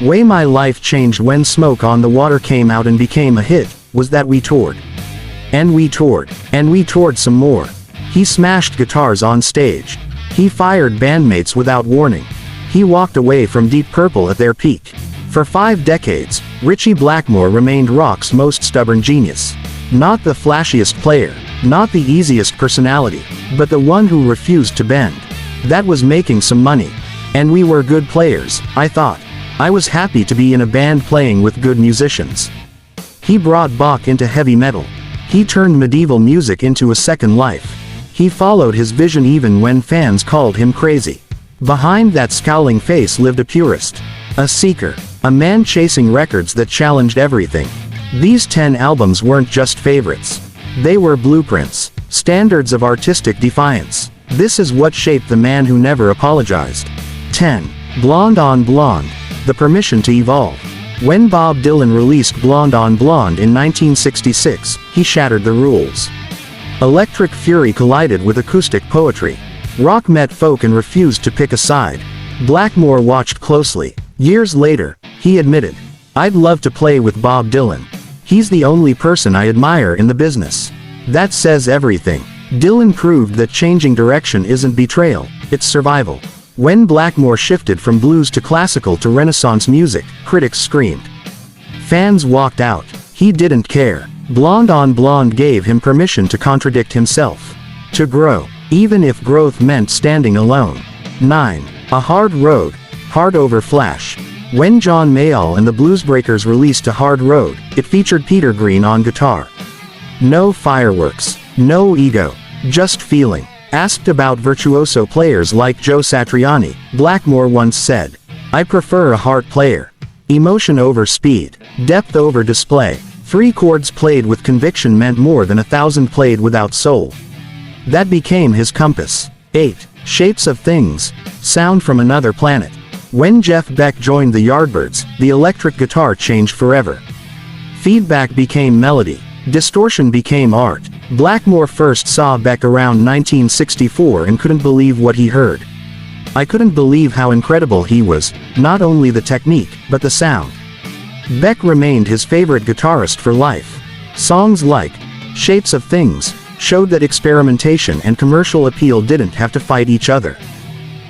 Way my life changed when Smoke on the Water came out and became a hit, was that we toured. And we toured. And we toured some more. He smashed guitars on stage. He fired bandmates without warning. He walked away from Deep Purple at their peak. For 5 decades, Ritchie Blackmore remained rock's most stubborn genius. Not the flashiest player, not the easiest personality, but the one who refused to bend. That was making some money. And we were good players, I thought. I was happy to be in a band playing with good musicians. He brought Bach into heavy metal. He turned medieval music into a second life. He followed his vision even when fans called him crazy. Behind that scowling face lived a purist. A seeker. A man chasing records that challenged everything. These 10 albums weren't just favorites. They were blueprints. Standards of artistic defiance. This is what shaped the man who never apologized. 10. Blonde on Blonde. The permission to evolve. When Bob Dylan released Blonde on Blonde in 1966, he shattered the rules. Electric fury collided with acoustic poetry. Rock met folk and refused to pick a side. Blackmore watched closely. Years later, he admitted, "I'd love to play with Bob Dylan. He's the only person I admire in the business." That says everything. Dylan proved that changing direction isn't betrayal, it's survival. When Blackmore shifted from blues to classical to Renaissance music, critics screamed. Fans walked out. He didn't care. Blonde on Blonde gave him permission to contradict himself. To grow, even if growth meant standing alone. 9. A Hard Road. Hard Over Flash. When John Mayall and the Bluesbreakers released A Hard Road, it featured Peter Green on guitar. No fireworks, no ego, just feeling. Asked about virtuoso players like Joe Satriani, Blackmore once said, "I prefer a heart player. Emotion over speed, depth over display. 3 chords played with conviction meant more than 1,000 played without soul." That became his compass. 8. Shapes of Things. Sound from Another Planet. When Jeff Beck joined the Yardbirds, the electric guitar changed forever. Feedback became melody. Distortion became art. Blackmore first saw Beck around 1964 and couldn't believe what he heard. "I couldn't believe how incredible he was, not only the technique, but the sound." Beck remained his favorite guitarist for life. Songs like Shapes of Things showed that experimentation and commercial appeal didn't have to fight each other.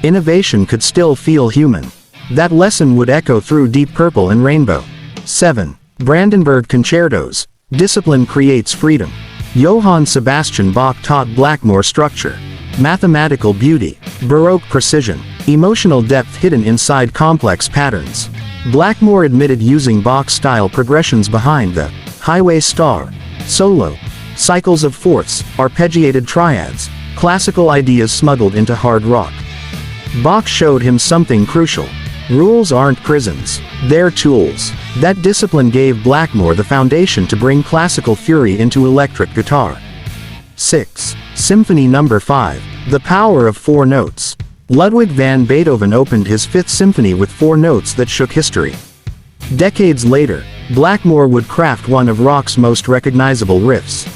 Innovation could still feel human. That lesson would echo through Deep Purple and Rainbow. 7. Brandenburg Concertos. Discipline creates freedom. Johann Sebastian Bach taught Blackmore structure, mathematical beauty, Baroque precision, emotional depth hidden inside complex patterns. Blackmore admitted using Bach-style progressions behind the Highway Star, solo, cycles of fourths, arpeggiated triads, classical ideas smuggled into hard rock. Bach showed him something crucial. Rules aren't prisons, they're tools. That discipline gave Blackmore the foundation to bring classical fury into electric guitar. 6. Symphony No. 5. The Power of 4 Notes. Ludwig van Beethoven opened his 5th symphony with 4 notes that shook history. Decades later, Blackmore would craft one of rock's most recognizable riffs.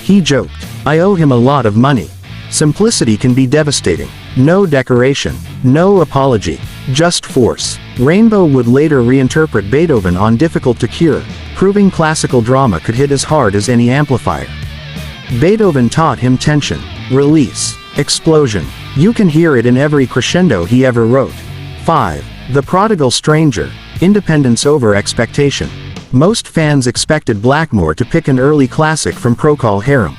He joked, "I owe him a lot of money." Simplicity can be devastating. No decoration, no apology, just force. Rainbow would later reinterpret Beethoven on Difficult to Cure, proving classical drama could hit as hard as any amplifier. Beethoven taught him tension, release, explosion. You can hear it in every crescendo he ever wrote. 5. The Prodigal Stranger. Independence over expectation. Most fans expected Blackmore to pick an early classic from Procol Harum.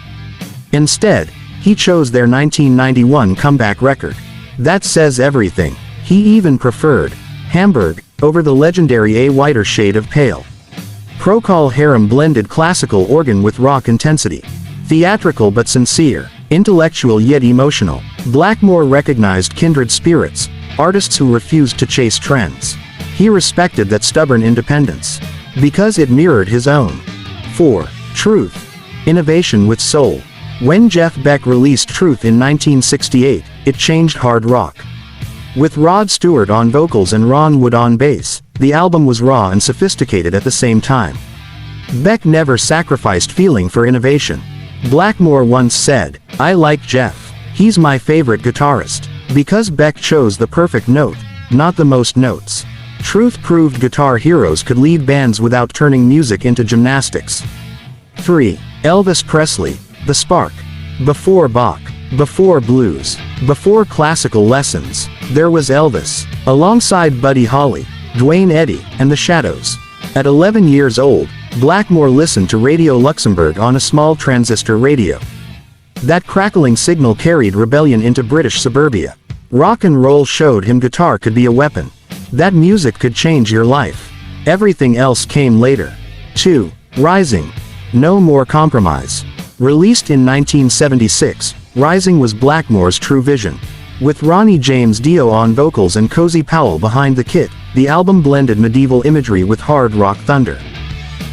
Instead, he chose their 1991 comeback record. That says everything. He even preferred Hamburg over the legendary A Whiter Shade of Pale. Procol Harum blended classical organ with rock intensity. Theatrical but sincere, intellectual yet emotional. Blackmore recognized kindred spirits, artists who refused to chase trends. He respected that stubborn independence, because it mirrored his own. 4. Truth. Innovation with soul. When Jeff Beck released Truth in 1968, it changed hard rock. With Rod Stewart on vocals and Ron Wood on bass, the album was raw and sophisticated at the same time. Beck never sacrificed feeling for innovation. Blackmore once said, "I like Jeff. He's my favorite guitarist." Because Beck chose the perfect note, not the most notes. Truth proved guitar heroes could lead bands without turning music into gymnastics. 3. Elvis Presley, the spark. Before Bach, before blues, before classical lessons, there was Elvis, alongside Buddy Holly, Duane Eddy, and the Shadows. At 11 years old, Blackmore listened to Radio Luxembourg on a small transistor radio. That crackling signal carried rebellion into British suburbia. Rock and roll showed him guitar could be a weapon. That music could change your life. Everything else came later. 2. Rising. No More Compromise. Released in 1976, Rising was Blackmore's true vision. With Ronnie James Dio on vocals and Cozy Powell behind the kit, the album blended medieval imagery with hard rock thunder.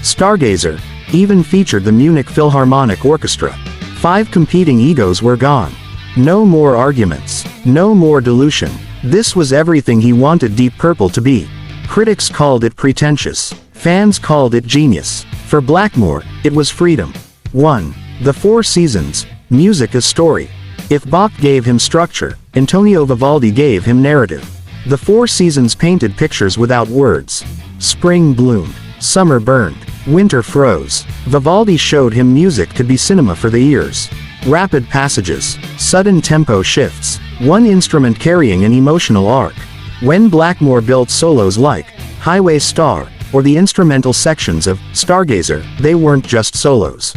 Stargazer even featured the Munich Philharmonic Orchestra. 5 competing egos were gone. No more arguments. No more dilution. This was everything he wanted Deep Purple to be. Critics called it pretentious. Fans called it genius. For Blackmore, it was freedom. 1. The Four Seasons. Music as story. If Bach gave him structure, Antonio Vivaldi gave him narrative. The Four Seasons painted pictures without words. Spring bloomed. Summer burned. Winter froze. Vivaldi showed him music could be cinema for the ears. Rapid passages. Sudden tempo shifts. One instrument carrying an emotional arc. When Blackmore built solos like Highway Star, or the instrumental sections of Stargazer, they weren't just solos.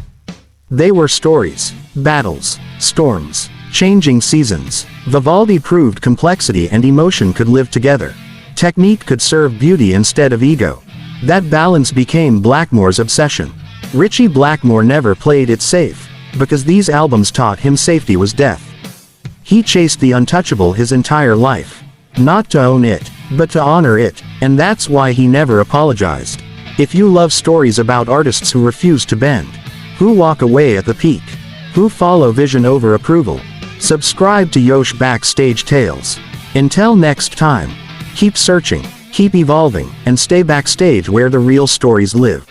They were stories, battles, storms, changing seasons. Vivaldi proved complexity and emotion could live together. Technique could serve beauty instead of ego. That balance became Blackmore's obsession. Ritchie Blackmore never played it safe, because these albums taught him safety was death. He chased the untouchable his entire life. Not to own it, but to honor it, and that's why he never apologized. If you love stories about artists who refuse to bend, who walk away at the peak, who follow vision over approval, subscribe to JosBACK Stage Tales. Until next time, keep searching, keep evolving, and stay backstage where the real stories live.